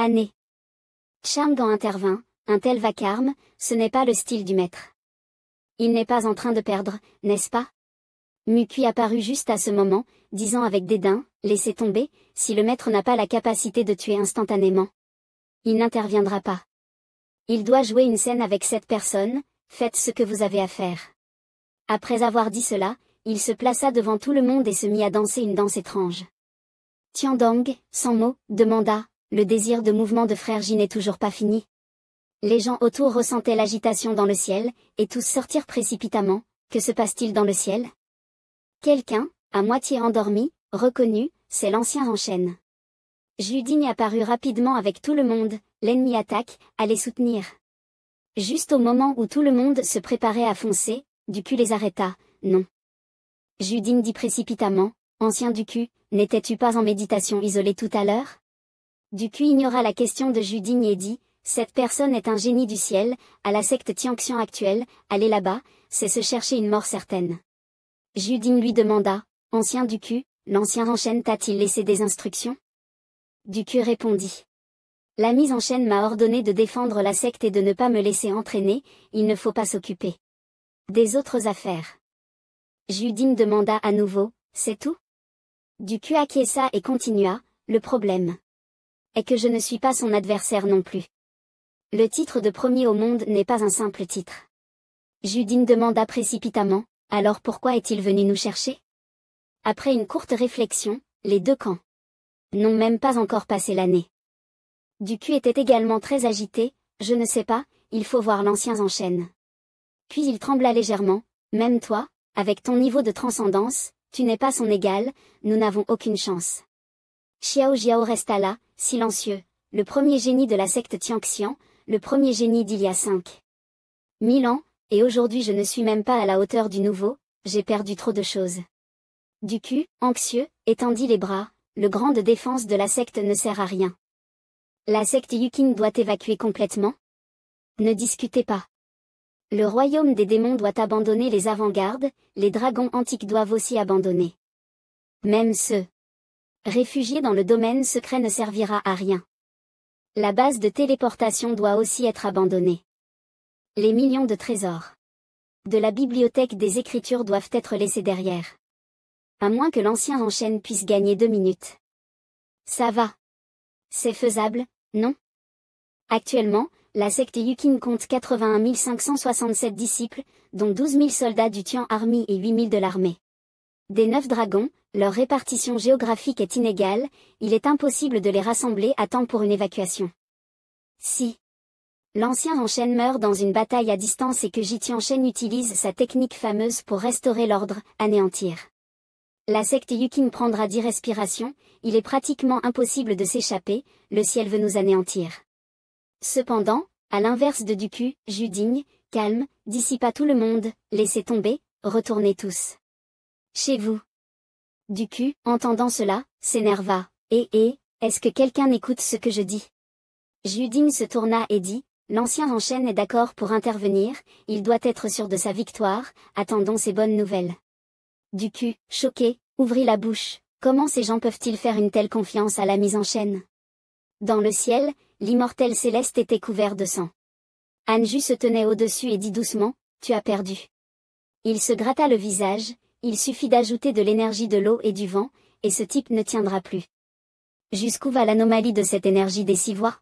Année. Shamgan intervint, un tel vacarme, ce n'est pas le style du maître. Il n'est pas en train de perdre, n'est-ce pas? Mukui apparut juste à ce moment, disant avec dédain, laissez tomber, si le maître n'a pas la capacité de tuer instantanément. Il n'interviendra pas. Il doit jouer une scène avec cette personne, faites ce que vous avez à faire. Après avoir dit cela, il se plaça devant tout le monde et se mit à danser une danse étrange. Tiandong, sans mot, demanda, le désir de mouvement de frère Jin n'est toujours pas fini. Les gens autour ressentaient l'agitation dans le ciel, et tous sortirent précipitamment, que se passe-t-il dans le ciel? Quelqu'un, à moitié endormi, reconnut, c'est l'ancien en chêne. Juding apparut rapidement avec tout le monde, l'ennemi attaque, allez soutenir. Juste au moment où tout le monde se préparait à foncer, Duku les arrêta, non. Juding dit précipitamment, ancien Duku, n'étais-tu pas en méditation isolée tout à l'heure? Duku ignora la question de Juding et dit, cette personne est un génie du ciel, à la secte Tianxian actuelle, aller là-bas, c'est se chercher une mort certaine. Juding lui demanda, ancien Duku, l'ancien en chêne t'a-t-il laissé des instructions? Duku répondit. La mise en chaîne m'a ordonné de défendre la secte et de ne pas me laisser entraîner, il ne faut pas s'occuper des autres affaires. Juding demanda à nouveau, c'est tout? Duku acquiesça et continua, le problème est que je ne suis pas son adversaire non plus. Le titre de premier au monde n'est pas un simple titre. Juding demanda précipitamment, alors pourquoi est-il venu nous chercher? Après une courte réflexion, les deux camps n'ont même pas encore passé l'année. Duku était également très agité, je ne sais pas, il faut voir l'ancien en chaîne. Puis il trembla légèrement, même toi, avec ton niveau de transcendance, tu n'es pas son égal, nous n'avons aucune chance. Xiao Jiao resta là, silencieux, le premier génie de la secte Tianxian, le premier génie d'il y a 5000 ans, et aujourd'hui je ne suis même pas à la hauteur du nouveau, j'ai perdu trop de choses. Duku, anxieux, étendit les bras, le grand de défense de la secte ne sert à rien. La secte Yukin doit évacuer complètement? Ne discutez pas. Le royaume des démons doit abandonner les avant-gardes, les dragons antiques doivent aussi abandonner. Même ceux réfugiés dans le domaine secret ne servira à rien. La base de téléportation doit aussi être abandonnée. Les millions de trésors de la bibliothèque des écritures doivent être laissés derrière. À moins que l'ancien en chaîne puisse gagner 2 minutes. Ça va. C'est faisable, non? Actuellement, la secte Yukin compte 81 567 disciples, dont 12 000 soldats du Tian Army et 8 000 de l'armée des 9 dragons, leur répartition géographique est inégale, il est impossible de les rassembler à temps pour une évacuation. Si l'ancien en chaîne meurt dans une bataille à distance et que Jitian Shen utilise sa technique fameuse pour restaurer l'ordre, anéantir la secte Yukin prendra 10 respirations, il est pratiquement impossible de s'échapper, le ciel veut nous anéantir. Cependant, à l'inverse de Duku, Juding, calme, dissipa tout le monde, laissez tomber, retournez tous chez vous. Duku, entendant cela, s'énerva, est-ce que quelqu'un n'écoute ce que je dis? Juding se tourna et dit, l'ancien en chaîne est d'accord pour intervenir, il doit être sûr de sa victoire, attendons ces bonnes nouvelles. Duku, choqué, ouvrit la bouche, comment ces gens peuvent-ils faire une telle confiance à la mise en chaîne? Dans le ciel, l'immortel céleste était couvert de sang. Anju se tenait au-dessus et dit doucement, tu as perdu. Il se gratta le visage, il suffit d'ajouter de l'énergie de l'eau et du vent, et ce type ne tiendra plus. Jusqu'où va l'anomalie de cette énergie des 6 voies?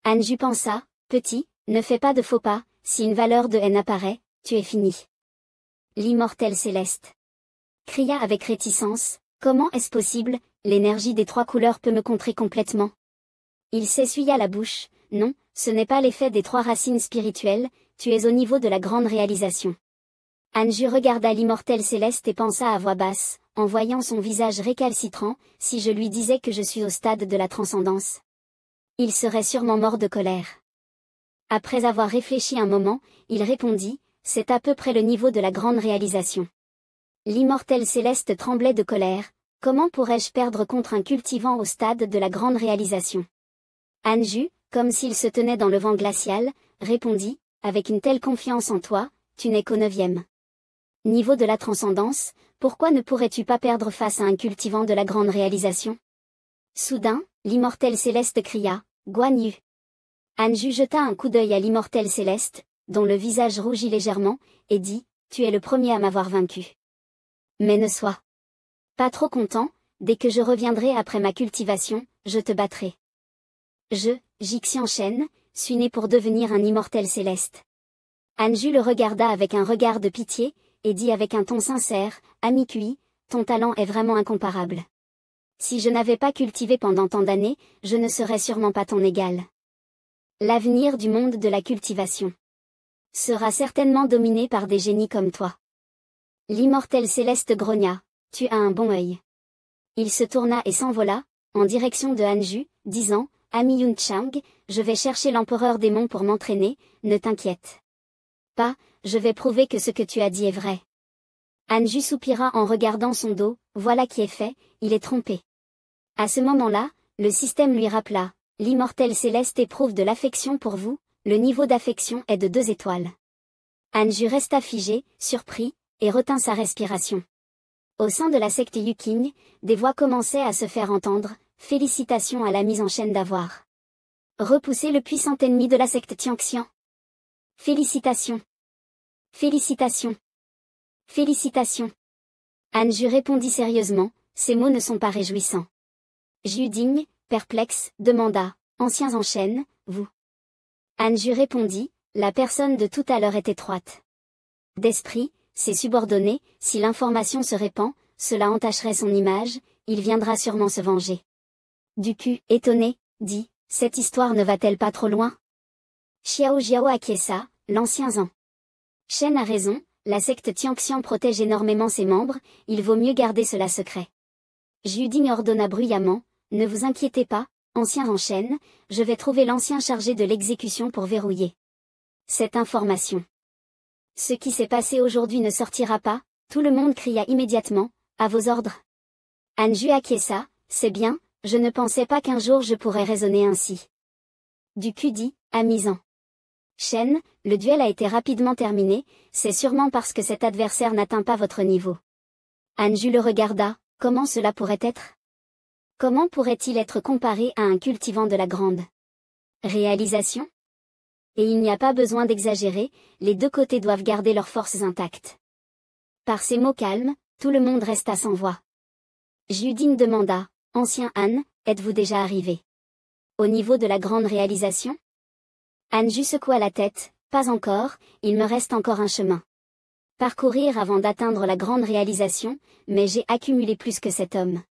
Anju pensa, petit, ne fais pas de faux pas, si une valeur de haine apparaît, tu es fini. L'immortel céleste cria avec réticence, comment est-ce possible, l'énergie des 3 couleurs peut me contrer complètement? Il s'essuya la bouche, non, ce n'est pas l'effet des 3 racines spirituelles, tu es au niveau de la grande réalisation. Anju regarda l'immortel céleste et pensa à voix basse, en voyant son visage récalcitrant, si je lui disais que je suis au stade de la transcendance. Il serait sûrement mort de colère. Après avoir réfléchi un moment, il répondit, c'est à peu près le niveau de la grande réalisation. L'immortel céleste tremblait de colère, comment pourrais-je perdre contre un cultivant au stade de la grande réalisation? Anju, comme s'il se tenait dans le vent glacial, répondit, avec une telle confiance en toi, tu n'es qu'au 9e niveau de la transcendance, pourquoi ne pourrais-tu pas perdre face à un cultivant de la grande réalisation? Soudain, l'immortel céleste cria, Guan Yu. Anju jeta un coup d'œil à l'immortel céleste, dont le visage rougit légèrement, et dit, tu es le premier à m'avoir vaincu. Mais ne sois pas trop content, dès que je reviendrai après ma cultivation, je te battrai. Jixian Shen, suis né pour devenir un immortel céleste. Anju le regarda avec un regard de pitié, et dit avec un ton sincère, ami Kui, ton talent est vraiment incomparable. Si je n'avais pas cultivé pendant tant d'années, je ne serais sûrement pas ton égal. L'avenir du monde de la cultivation sera certainement dominé par des génies comme toi. L'immortel céleste grogna, tu as un bon œil. Il se tourna et s'envola, en direction de Anju, disant, ami Yun Chang, je vais chercher l'empereur démon pour m'entraîner, ne t'inquiète pas, je vais prouver que ce que tu as dit est vrai. Anju soupira en regardant son dos, voilà qui est fait, il est trompé. À ce moment-là, le système lui rappela, l'immortel céleste éprouve de l'affection pour vous, le niveau d'affection est de 2 étoiles. Anju resta figé, surpris, et retint sa respiration. Au sein de la secte Yuqing, des voix commençaient à se faire entendre, félicitations à la mise en chaîne d'avoir repoussé le puissant ennemi de la secte Tianxian. Félicitations. Félicitations. Félicitations. Anju répondit sérieusement, ces mots ne sont pas réjouissants. Juding, perplexe, demanda, anciens en chaîne, vous. Anju répondit, la personne de tout à l'heure est étroite d'esprit, c'est subordonné, si l'information se répand, cela entacherait son image, il viendra sûrement se venger. Du cul, étonné, dit, cette histoire ne va-t-elle pas trop loin? Xiao Jiao acquiesça, l'ancien en Shen a raison, la secte Tianxian protège énormément ses membres, il vaut mieux garder cela secret. Juding ordonna bruyamment, ne vous inquiétez pas, ancien en Shen, je vais trouver l'ancien chargé de l'exécution pour verrouiller cette information. Ce qui s'est passé aujourd'hui ne sortira pas, tout le monde cria immédiatement, à vos ordres. Anju acquiesça, c'est bien, je ne pensais pas qu'un jour je pourrais raisonner ainsi. Du cul dit, amusant. Shen, le duel a été rapidement terminé, c'est sûrement parce que cet adversaire n'atteint pas votre niveau. Anju le regarda, comment cela pourrait être? Comment pourrait-il être comparé à un cultivant de la grande réalisation? Et il n'y a pas besoin d'exagérer, les 2 côtés doivent garder leurs forces intactes. Par ces mots calmes, tout le monde resta sans voix. Juding demanda, ancien Han, êtes-vous déjà arrivé au niveau de la grande réalisation? Anju secoua la tête, pas encore, il me reste encore un chemin. Parcourir avant d'atteindre la grande réalisation, mais j'ai accumulé plus que cet homme.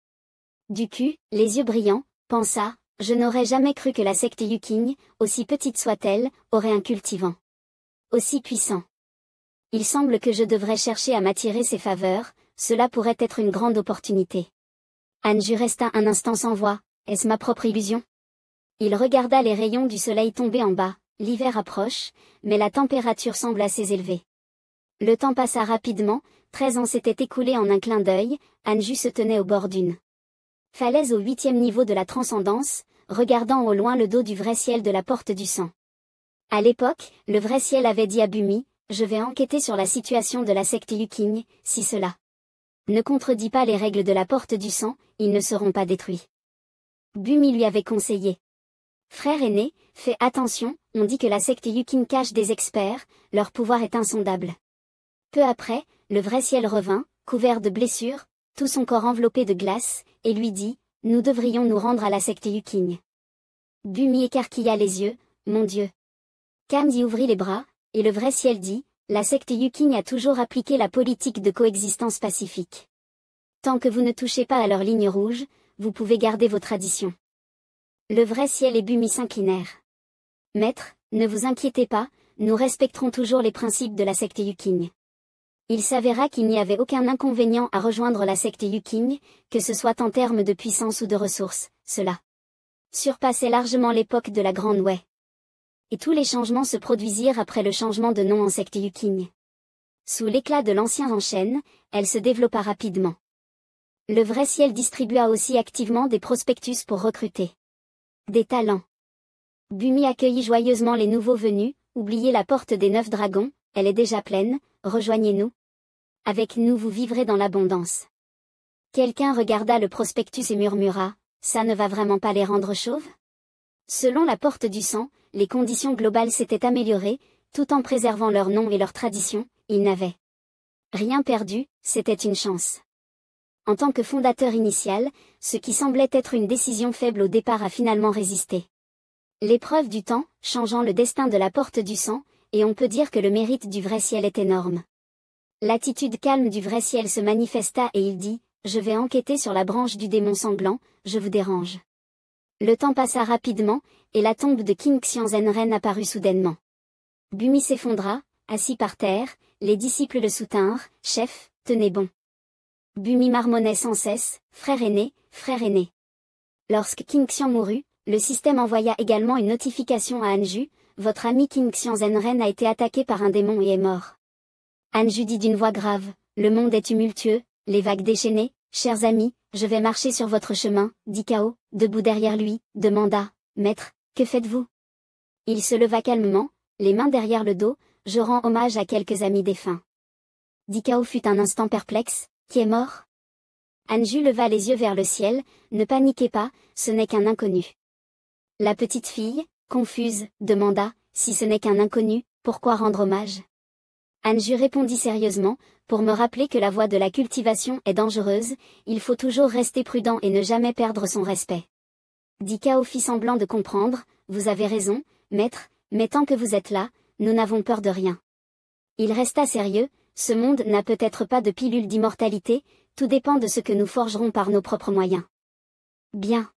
Du cul, les yeux brillants, pensa, je n'aurais jamais cru que la secte Yuqing, aussi petite soit-elle, aurait un cultivant aussi puissant. Il semble que je devrais chercher à m'attirer ses faveurs, cela pourrait être une grande opportunité. Anju resta un instant sans voix, est-ce ma propre illusion? Il regarda les rayons du soleil tomber en bas, l'hiver approche, mais la température semble assez élevée. Le temps passa rapidement, 13 ans s'étaient écoulés en un clin d'œil, Anju se tenait au bord d'une falaise au 8e niveau de la transcendance, regardant au loin le dos du vrai ciel de la porte du sang. À l'époque, le vrai ciel avait dit à Bumi, je vais enquêter sur la situation de la secte Yuqing, si cela ne contredit pas les règles de la porte du sang, ils ne seront pas détruits. Bumi lui avait conseillé. Frère aîné, fais attention, on dit que la secte Yuqing cache des experts, leur pouvoir est insondable. Peu après, le vrai ciel revint, couvert de blessures, tout son corps enveloppé de glace, et lui dit, nous devrions nous rendre à la secte Yuqing. Bumi écarquilla les yeux, mon Dieu. Kamdi ouvrit les bras, et le vrai ciel dit, la secte Yuqing a toujours appliqué la politique de coexistence pacifique. Tant que vous ne touchez pas à leur ligne rouge, vous pouvez garder vos traditions. Le vrai ciel et Bumi s'inclinèrent. Maître, ne vous inquiétez pas, nous respecterons toujours les principes de la secte Yuqing. Il s'avéra qu'il n'y avait aucun inconvénient à rejoindre la secte Yuqing, que ce soit en termes de puissance ou de ressources, cela surpassait largement l'époque de la Grande Wei. Et tous les changements se produisirent après le changement de nom en secte Yuqing. Sous l'éclat de l'ancien en Shen, elle se développa rapidement. Le vrai ciel distribua aussi activement des prospectus pour recruter des talents. Bumi accueillit joyeusement les nouveaux venus, oubliez la porte des 9 dragons, elle est déjà pleine, rejoignez-nous. Avec nous vous vivrez dans l'abondance. Quelqu'un regarda le prospectus et murmura, ça ne va vraiment pas les rendre chauves? Selon la Porte du Sang, les conditions globales s'étaient améliorées, tout en préservant leur nom et leur tradition, ils n'avaient rien perdu, c'était une chance. En tant que fondateur initial, ce qui semblait être une décision faible au départ a finalement résisté. L'épreuve du temps, changeant le destin de la Porte du Sang, et on peut dire que le mérite du vrai ciel est énorme. L'attitude calme du vrai ciel se manifesta et il dit, « Je vais enquêter sur la branche du démon sanglant, je vous dérange. » Le temps passa rapidement, et la tombe de King Xianzhenren apparut soudainement. Bumi s'effondra, assis par terre, les disciples le soutinrent, « Chef, tenez bon. » Bumi marmonnait sans cesse, « Frère aîné, frère aîné. » Lorsque King Xian mourut, le système envoya également une notification à Anju, « Votre ami King Xianzhenren a été attaqué par un démon et est mort. » Anju dit d'une voix grave, « Le monde est tumultueux, les vagues déchaînées, chers amis, je vais marcher sur votre chemin, » dit Cao, debout derrière lui, demanda, « Maître, que faites-vous » Il se leva calmement, les mains derrière le dos, « Je rends hommage à quelques amis défunts. » Cao fut un instant perplexe, « Qui est mort ?» Anju leva les yeux vers le ciel, « Ne paniquez pas, ce n'est qu'un inconnu. » La petite fille, confuse, demanda, « Si ce n'est qu'un inconnu, pourquoi rendre hommage ?» Anju répondit sérieusement, « Pour me rappeler que la voie de la cultivation est dangereuse, il faut toujours rester prudent et ne jamais perdre son respect. » Cao fit semblant de comprendre, « Vous avez raison, maître, mais tant que vous êtes là, nous n'avons peur de rien. » Il resta sérieux, « Ce monde n'a peut-être pas de pilule d'immortalité, tout dépend de ce que nous forgerons par nos propres moyens. » Bien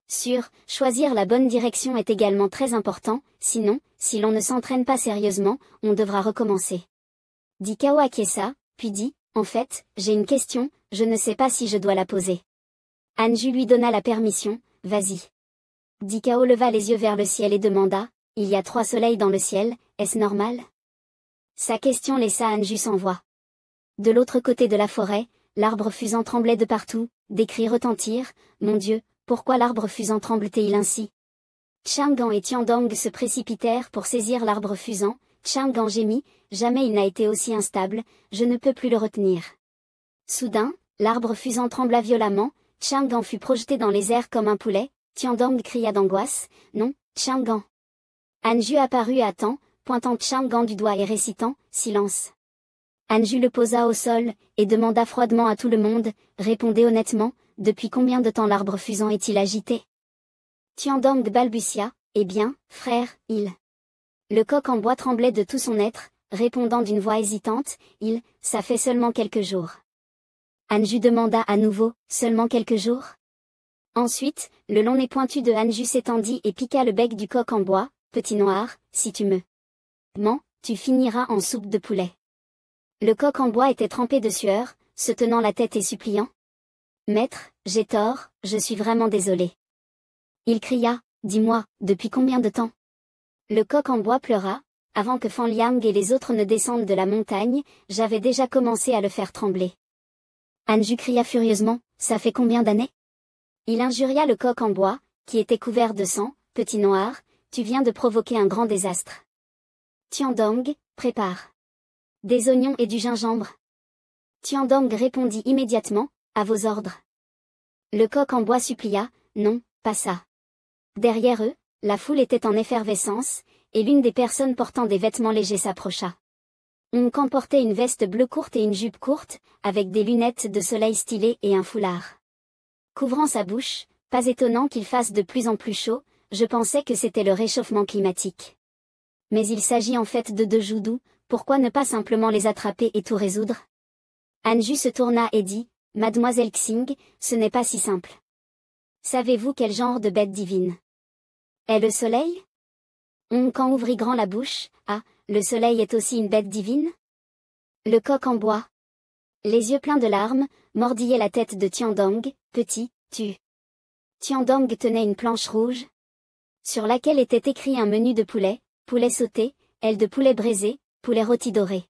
sûr, choisir la bonne direction est également très important, sinon, si l'on ne s'entraîne pas sérieusement, on devra recommencer. Cao acquiesça, puis dit, « En fait, j'ai une question, je ne sais pas si je dois la poser. » Anju lui donna la permission, « Vas-y. » Cao leva les yeux vers le ciel et demanda, « Il y a 3 soleils dans le ciel, est-ce normal ?» Sa question laissa Anju sans voix. De l'autre côté de la forêt, l'arbre fusant tremblait de partout, des cris retentirent, « Mon Dieu, pourquoi l'arbre fusant tremble-t-il ainsi ?» Chang'an et Tiandong se précipitèrent pour saisir l'arbre fusant, Chang'an gémit, « Jamais il n'a été aussi instable, je ne peux plus le retenir. » Soudain, l'arbre fusant trembla violemment, Chang'an fut projeté dans les airs comme un poulet, Tiandong cria d'angoisse, « Non, Chang'an. » Anju apparut à temps, pointant Chang'an du doigt et récitant, « Silence. » Anju le posa au sol, et demanda froidement à tout le monde, « Répondez honnêtement, depuis combien de temps l'arbre fusant est-il agité ?» Tiandong balbutia, « Eh bien, frère, il... » Le coq en bois tremblait de tout son être, répondant d'une voix hésitante, « Ça fait seulement quelques jours. » Anju demanda à nouveau, « Seulement quelques jours ?» Ensuite, le long nez pointu de Anju s'étendit et piqua le bec du coq en bois, « Petit noir, si tu me mens, tu finiras en soupe de poulet. » Le coq en bois était trempé de sueur, se tenant la tête et suppliant, « Maître, j'ai tort, je suis vraiment désolé. » Il cria, « Dis-moi, depuis combien de temps ?» Le coq en bois pleura, « Avant que Fan Liang et les autres ne descendent de la montagne, j'avais déjà commencé à le faire trembler. » Anju cria furieusement, « Ça fait combien d'années ?» Il injuria le coq en bois, qui était couvert de sang, « Petit noir, tu viens de provoquer un grand désastre. » Tiandong, prépare des oignons et du gingembre. Tiandong répondit immédiatement, « À vos ordres. » Le coq en bois supplia, « Non, pas ça. » Derrière eux, la foule était en effervescence, et l'une des personnes portant des vêtements légers s'approcha. On portait une veste bleue courte et une jupe courte, avec des lunettes de soleil stylées et un foulard. Couvrant sa bouche, pas étonnant qu'il fasse de plus en plus chaud, je pensais que c'était le réchauffement climatique. Mais il s'agit en fait de 2 joudous, pourquoi ne pas simplement les attraper et tout résoudre? Anju se tourna et dit, « Mademoiselle Xing, ce n'est pas si simple. Savez-vous quel genre de bête divine est le soleil ?» Kan ouvrit grand la bouche, « Ah, le soleil est aussi une bête divine ?» Le coq en bois, les yeux pleins de larmes, mordillait la tête de Tiandong, « Petit, tu... » Tiandong tenait une planche rouge, sur laquelle était écrit un menu de poulet, poulet sauté, ailes de poulet braisé, poulet rôti doré.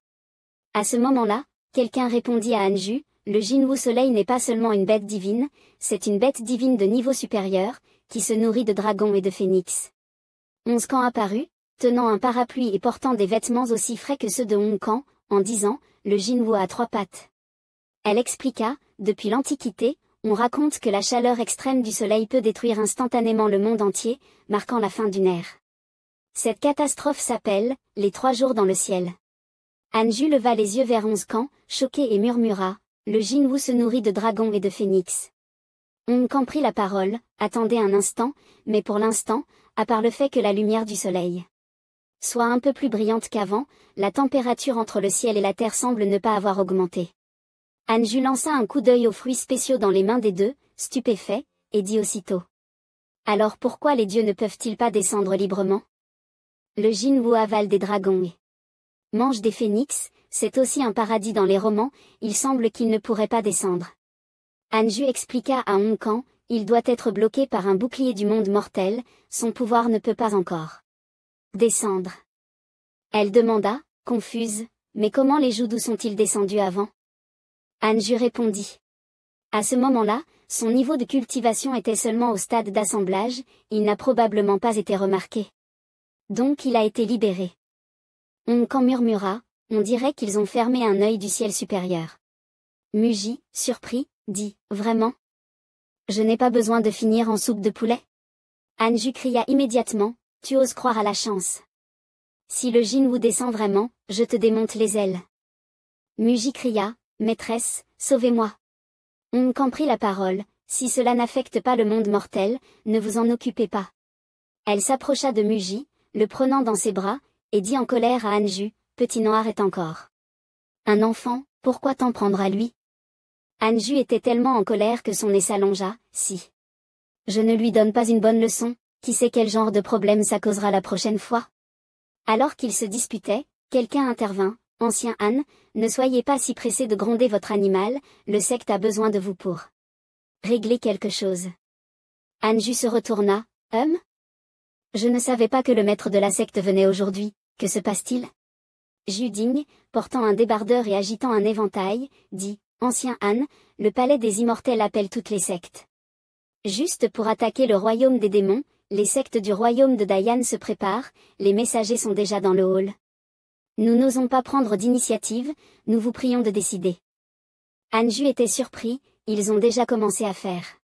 À ce moment-là, quelqu'un répondit à Anju, « Le Jinwu soleil n'est pas seulement une bête divine, c'est une bête divine de niveau supérieur, qui se nourrit de dragons et de phénix. » Kan apparut, tenant un parapluie et portant des vêtements aussi frais que ceux de Kan, en disant, « Le Jinwu a 3 pattes. » Elle expliqua, « Depuis l'Antiquité, on raconte que la chaleur extrême du soleil peut détruire instantanément le monde entier, marquant la fin d'une ère. Cette catastrophe s'appelle « Les 3 jours dans le ciel ». Anju leva les yeux vers Onzcan, choqué et murmura « Le Jinwoo se nourrit de dragons et de phénix ». Onzcan prit la parole « Attendez un instant, mais pour l'instant, à part le fait que la lumière du soleil soit un peu plus brillante qu'avant, la température entre le ciel et la terre semble ne pas avoir augmenté. » Anju lança un coup d'œil aux fruits spéciaux dans les mains des deux, stupéfait, et dit aussitôt. Alors pourquoi les dieux ne peuvent-ils pas descendre librement? Le Jinwoo avale des dragons et mange des phénix, c'est aussi un paradis dans les romans, il semble qu'il ne pourrait pas descendre. Anju expliqua à Onzcan, il doit être bloqué par un bouclier du monde mortel, son pouvoir ne peut pas encore descendre. Elle demanda, confuse, mais comment les Judu sont-ils descendus avant? Anju répondit. À ce moment-là, son niveau de cultivation était seulement au stade d'assemblage, il n'a probablement pas été remarqué. Donc il a été libéré. Onzcan murmura, on dirait qu'ils ont fermé un œil du ciel supérieur. Muji, surpris, dit, vraiment? Je n'ai pas besoin de finir en soupe de poulet? Anju cria immédiatement, tu oses croire à la chance. Si le Jinwoo descend vraiment, je te démonte les ailes. Muji cria, maîtresse, sauvez-moi. Onzcan prit la parole, si cela n'affecte pas le monde mortel, ne vous en occupez pas. Elle s'approcha de Muji, le prenant dans ses bras, et dit en colère à Anju, petit noir est encore un enfant, pourquoi t'en prendre à lui? Anju était tellement en colère que son nez s'allongea, si je ne lui donne pas une bonne leçon, qui sait quel genre de problème ça causera la prochaine fois? Alors qu'ils se disputaient, quelqu'un intervint, ancien Han, ne soyez pas si pressé de gronder votre animal, le secte a besoin de vous pour régler quelque chose. Anju se retourna, Je ne savais pas que le maître de la secte venait aujourd'hui, que se passe-t-il? Judigne, portant un débardeur et agitant un éventail, dit, ancien Han, le palais des immortels appelle toutes les sectes. Juste pour attaquer le royaume des démons, les sectes du royaume de Dayan se préparent, les messagers sont déjà dans le hall. Nous n'osons pas prendre d'initiative, nous vous prions de décider. Anju était surpris, ils ont déjà commencé à faire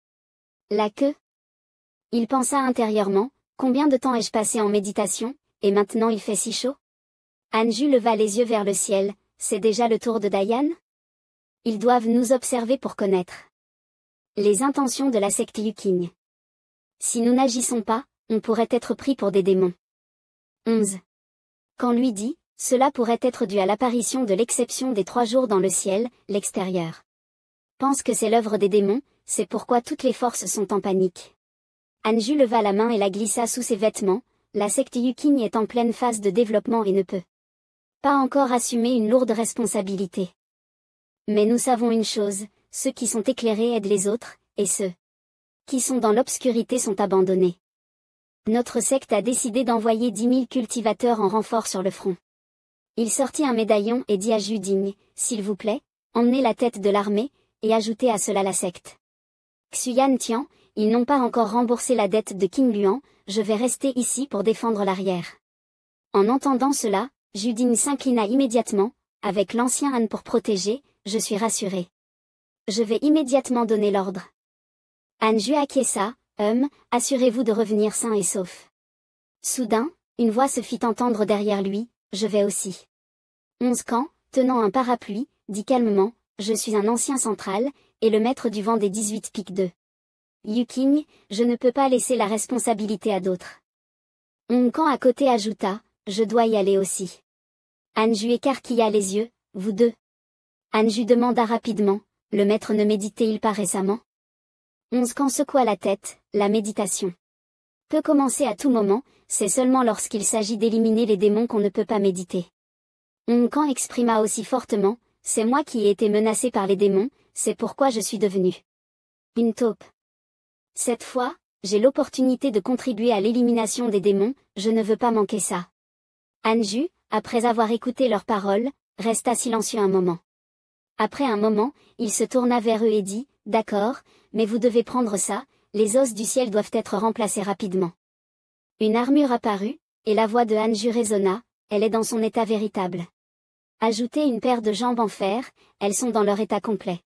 la queue. Il pensa intérieurement, combien de temps ai-je passé en méditation, et maintenant il fait si chaud? Anju leva les yeux vers le ciel, c'est déjà le tour de Dayan? Ils doivent nous observer pour connaître les intentions de la secte Yuking. Si nous n'agissons pas, on pourrait être pris pour des démons. 11. Quand lui dit, cela pourrait être dû à l'apparition de l'exception des 3 jours dans le ciel, l'extérieur. Pense que c'est l'œuvre des démons, c'est pourquoi toutes les forces sont en panique. Anju leva la main et la glissa sous ses vêtements, la secte Yuking est en pleine phase de développement et ne peut pas encore assumer une lourde responsabilité. Mais nous savons une chose, ceux qui sont éclairés aident les autres, et ceux qui sont dans l'obscurité sont abandonnés. Notre secte a décidé d'envoyer 10 000 cultivateurs en renfort sur le front. Il sortit un médaillon et dit à Judigne, s'il vous plaît, emmenez la tête de l'armée, et ajoutez à cela la secte Xuyan Tian, ils n'ont pas encore remboursé la dette de King Luan, je vais rester ici pour défendre l'arrière. En entendant cela, Judigne s'inclina immédiatement, avec l'ancien Han pour protéger, je suis rassuré. Je vais immédiatement donner l'ordre. Anju acquiesça, assurez-vous de revenir sain et sauf. Soudain, une voix se fit entendre derrière lui, je vais aussi. Onzcan, tenant un parapluie, dit calmement, je suis un ancien central, et le maître du vent des 18 pics de Yuking, je ne peux pas laisser la responsabilité à d'autres. Onzcan à côté ajouta, je dois y aller aussi. Anju écarquilla les yeux, vous deux. Anju demanda rapidement, le maître ne méditait-il pas récemment? Onzcan secoua la tête, la méditation peut commencer à tout moment, c'est seulement lorsqu'il s'agit d'éliminer les démons qu'on ne peut pas méditer. Onzcan exprima aussi fortement, c'est moi qui ai été menacé par les démons, c'est pourquoi je suis devenu une taupe. Cette fois, j'ai l'opportunité de contribuer à l'élimination des démons, je ne veux pas manquer ça. Anju, après avoir écouté leurs paroles, resta silencieux un moment. Après un moment, il se tourna vers eux et dit, d'accord, mais vous devez prendre ça, les os du ciel doivent être remplacés rapidement. Une armure apparut, et la voix de Anju résonna, elle est dans son état véritable. Ajoutez une paire de jambes en fer, elles sont dans leur état complet.